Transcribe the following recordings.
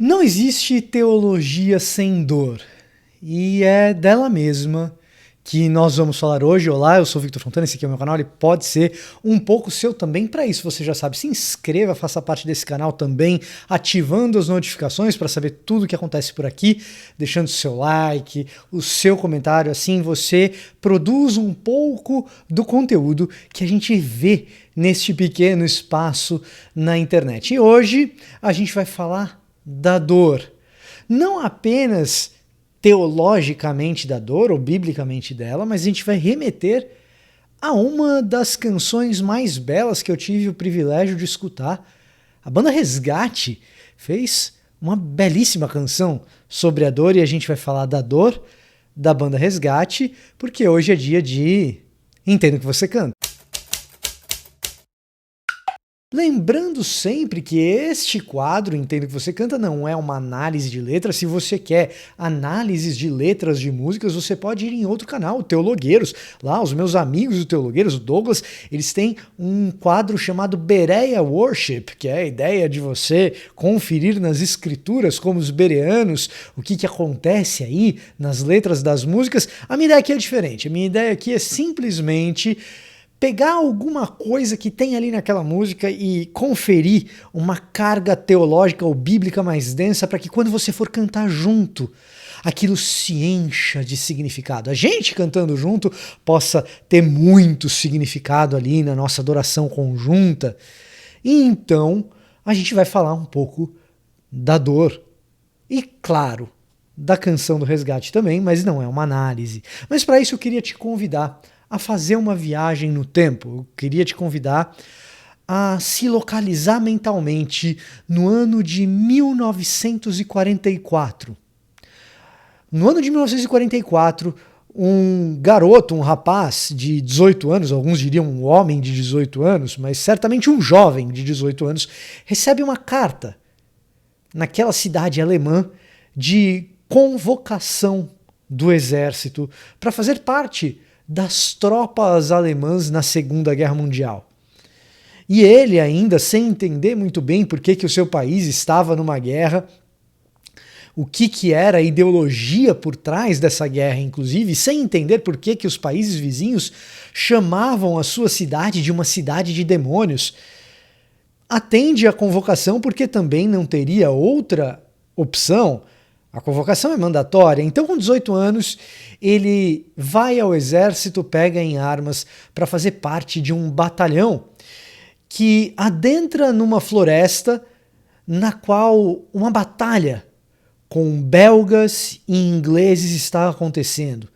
Não existe teologia sem dor, e é dela mesma que nós vamos falar hoje. Olá, eu sou o Victor Fontana, esse aqui é o meu canal, ele pode ser um pouco seu também. Para isso, você já sabe, se inscreva, faça parte desse canal também, ativando as notificações para saber tudo o que acontece por aqui, deixando o seu like, o seu comentário, assim você produz um pouco do conteúdo que a gente vê neste pequeno espaço na internet. E hoje a gente vai falar da dor. Não apenas teologicamente da dor ou biblicamente dela, mas a gente vai remeter a uma das canções mais belas que eu tive o privilégio de escutar. A banda Resgate fez uma belíssima canção sobre a dor e a gente vai falar da dor da banda Resgate, porque hoje é dia de Entendo que você canta. Lembrando sempre que este quadro, Entendo que você canta, não é uma análise de letras. Se você quer análises de letras de músicas, você pode ir em outro canal, o Teologueiros. Lá, os meus amigos do Teologueiros, o Douglas, eles têm um quadro chamado Bereia Worship, que é a ideia de você conferir nas escrituras, como os bereanos, o que acontece aí nas letras das músicas. A minha ideia aqui é diferente. A minha ideia aqui é simplesmente pegar alguma coisa que tem ali naquela música e conferir uma carga teológica ou bíblica mais densa para que quando você for cantar junto, aquilo se encha de significado. A gente cantando junto possa ter muito significado ali na nossa adoração conjunta. E então a gente vai falar um pouco da dor. E claro, da canção do Resgate também, mas não é uma análise. Mas para isso eu queria te convidar a fazer uma viagem no tempo. Eu queria te convidar a se localizar mentalmente no ano de 1944. No ano de 1944, um garoto, um rapaz de 18 anos, alguns diriam um homem de 18 anos, mas certamente um jovem de 18 anos, recebe uma carta naquela cidade alemã de convocação do exército para fazer parte das tropas alemãs na Segunda Guerra Mundial. E ele ainda, sem entender muito bem por que o seu país estava numa guerra, o que era a ideologia por trás dessa guerra, inclusive, sem entender por que os países vizinhos chamavam a sua cidade de uma cidade de demônios, atende à convocação porque também não teria outra opção. A convocação é mandatória, então com 18 anos ele vai ao exército, pega em armas para fazer parte de um batalhão que adentra numa floresta na qual uma batalha com belgas e ingleses está acontecendo.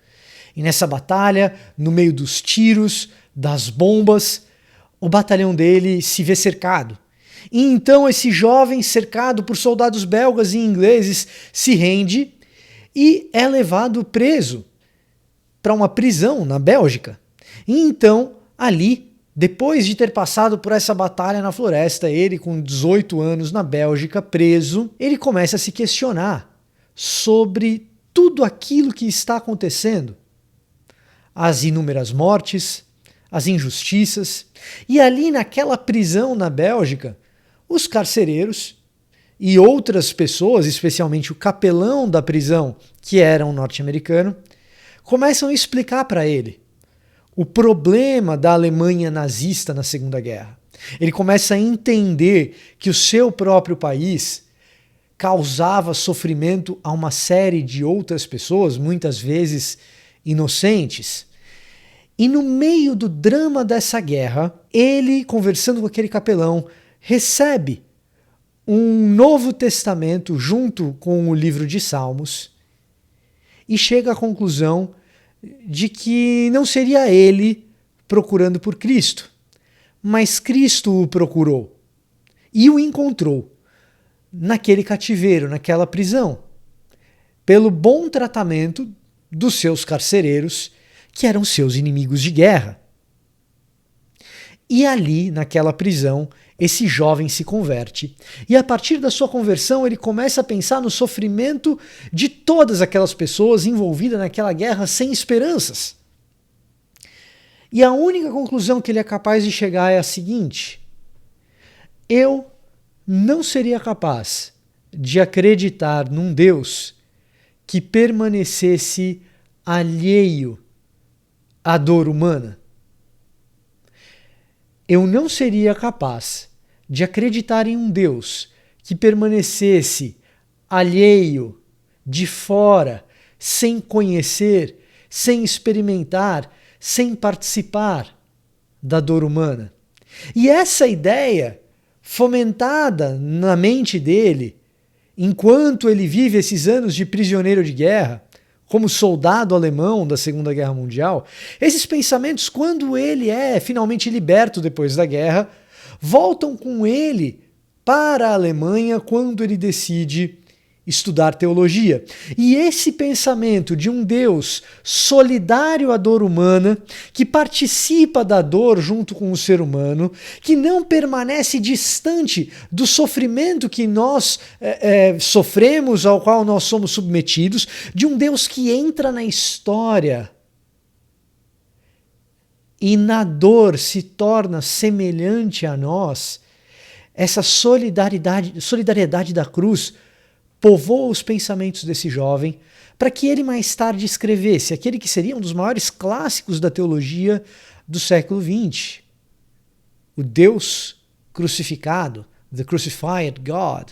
E nessa batalha, no meio dos tiros, das bombas, o batalhão dele se vê cercado. E então esse jovem, cercado por soldados belgas e ingleses, se rende e é levado preso para uma prisão na Bélgica. E então, ali, depois de ter passado por essa batalha na floresta, ele com 18 anos na Bélgica, preso, ele começa a se questionar sobre tudo aquilo que está acontecendo. As inúmeras mortes, as injustiças, e ali naquela prisão na Bélgica, os carcereiros e outras pessoas, especialmente o capelão da prisão, que era um norte-americano, começam a explicar para ele o problema da Alemanha nazista na Segunda Guerra. Ele começa a entender que o seu próprio país causava sofrimento a uma série de outras pessoas, muitas vezes inocentes. E no meio do drama dessa guerra, ele, conversando com aquele capelão, recebe um Novo Testamento junto com o livro de Salmos e chega à conclusão de que não seria ele procurando por Cristo, mas Cristo o procurou e o encontrou naquele cativeiro, naquela prisão, pelo bom tratamento dos seus carcereiros, que eram seus inimigos de guerra. E ali, naquela prisão, esse jovem se converte. E a partir da sua conversão, ele começa a pensar no sofrimento de todas aquelas pessoas envolvidas naquela guerra sem esperanças. E a única conclusão que ele é capaz de chegar é a seguinte: eu não seria capaz de acreditar num Deus que permanecesse alheio à dor humana. Eu não seria capaz de acreditar em um Deus que permanecesse alheio, de fora, sem conhecer, sem experimentar, sem participar da dor humana. E essa ideia, fomentada na mente dele, enquanto ele vive esses anos de prisioneiro de guerra, como soldado alemão da Segunda Guerra Mundial, esses pensamentos, quando ele é finalmente liberto depois da guerra, voltam com ele para a Alemanha quando ele decide estudar teologia. E esse pensamento de um Deus solidário à dor humana, que participa da dor junto com o ser humano, que não permanece distante do sofrimento que nós sofremos, ao qual nós somos submetidos, de um Deus que entra na história e na dor se torna semelhante a nós, essa solidariedade da cruz povoa os pensamentos desse jovem para que ele mais tarde escrevesse aquele que seria um dos maiores clássicos da teologia do século XX. O Deus crucificado, The Crucified God.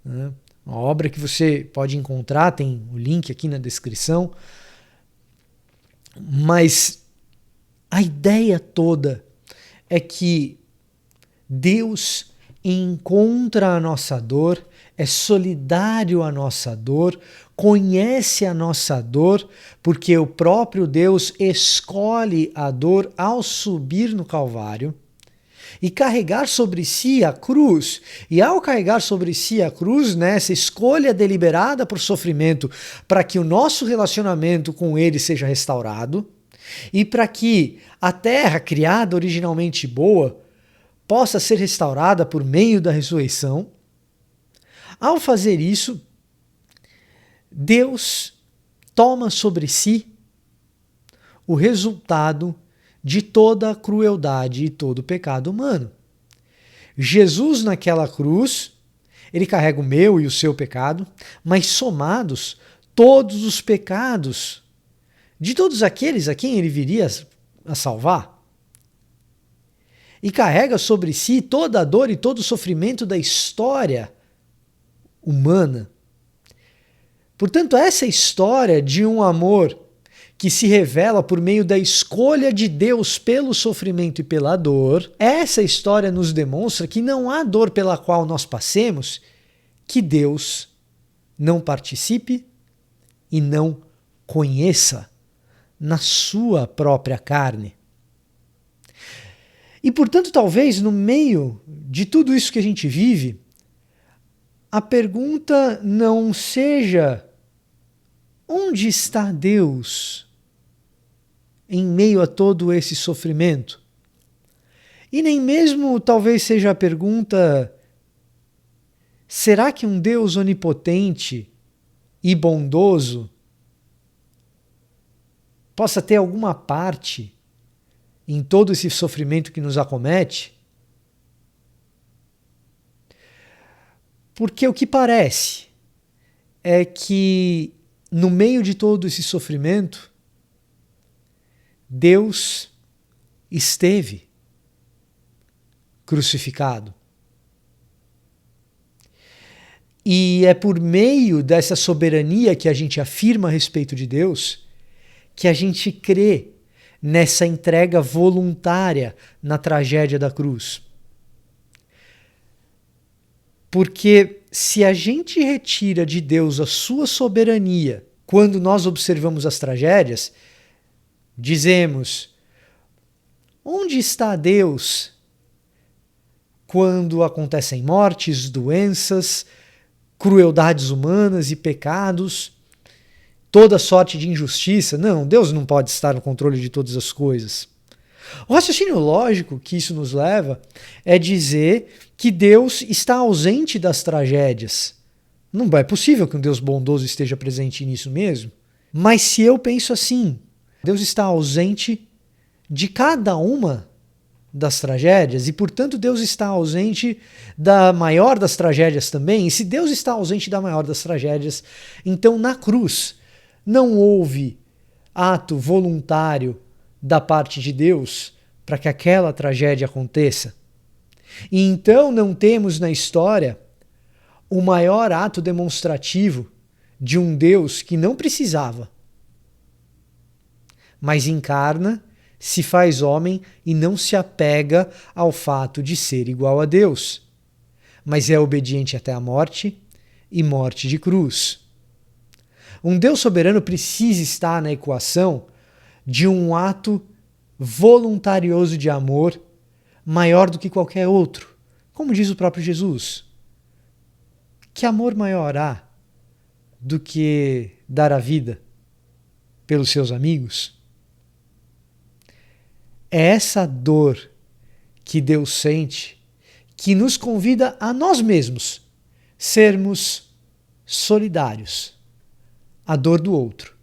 Uma obra que você pode encontrar, tem o link aqui na descrição. Mas a ideia toda é que Deus encontra a nossa dor, é solidário à nossa dor, conhece a nossa dor, porque o próprio Deus escolhe a dor ao subir no Calvário e carregar sobre si a cruz. E ao carregar sobre si a cruz, nessa escolha deliberada por sofrimento, para que o nosso relacionamento com Ele seja restaurado e para que a terra, criada originalmente boa, possa ser restaurada por meio da ressurreição. Ao fazer isso, Deus toma sobre si o resultado de toda a crueldade e todo o pecado humano. Jesus, naquela cruz, ele carrega o meu e o seu pecado, mas somados todos os pecados de todos aqueles a quem ele viria a salvar. E carrega sobre si toda a dor e todo o sofrimento da história humana. Portanto, essa história de um amor que se revela por meio da escolha de Deus pelo sofrimento e pela dor, essa história nos demonstra que não há dor pela qual nós passemos que Deus não participe e não conheça na sua própria carne. E, portanto, talvez no meio de tudo isso que a gente vive, a pergunta não seja onde está Deus em meio a todo esse sofrimento? E nem mesmo talvez seja a pergunta: será que um Deus onipotente e bondoso possa ter alguma parte em todo esse sofrimento que nos acomete? Porque o que parece é que, no meio de todo esse sofrimento, Deus esteve crucificado. E é por meio dessa soberania que a gente afirma a respeito de Deus que a gente crê nessa entrega voluntária na tragédia da cruz. Porque se a gente retira de Deus a sua soberania quando nós observamos as tragédias, dizemos: onde está Deus quando acontecem mortes, doenças, crueldades humanas e pecados, toda sorte de injustiça? Não, Deus não pode estar no controle de todas as coisas. O raciocínio lógico que isso nos leva é dizer que Deus está ausente das tragédias. Não é possível que um Deus bondoso esteja presente nisso mesmo. Mas se eu penso assim, Deus está ausente de cada uma das tragédias e, portanto, Deus está ausente da maior das tragédias também. E se Deus está ausente da maior das tragédias, então na cruz não houve ato voluntário da parte de Deus para que aquela tragédia aconteça. E então não temos na história o maior ato demonstrativo de um Deus que não precisava, mas encarna, se faz homem e não se apega ao fato de ser igual a Deus, mas é obediente até a morte e morte de cruz. Um Deus soberano precisa estar na equação de um ato voluntarioso de amor maior do que qualquer outro, como diz o próprio Jesus. Que amor maior há do que dar a vida pelos seus amigos? É essa dor que Deus sente que nos convida a nós mesmos sermos solidários à dor do outro.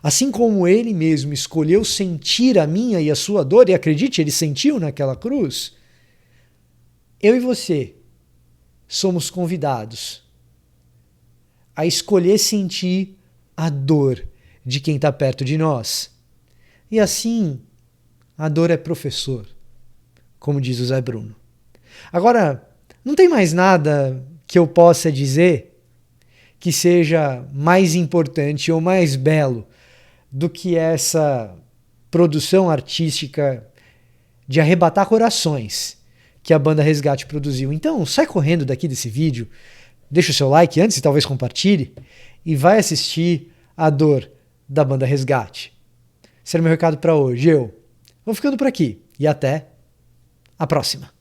Assim como ele mesmo escolheu sentir a minha e a sua dor, e acredite, ele sentiu naquela cruz, eu e você somos convidados a escolher sentir a dor de quem está perto de nós. E assim, a dor é professor, como diz o Zé Bruno. Agora, não tem mais nada que eu possa dizer que seja mais importante ou mais belo do que essa produção artística de arrebatar corações que a banda Resgate produziu. Então, sai correndo daqui desse vídeo, deixa o seu like antes e talvez compartilhe, e vai assistir a dor da banda Resgate. Esse era o meu recado para hoje. Eu vou ficando por aqui e até a próxima.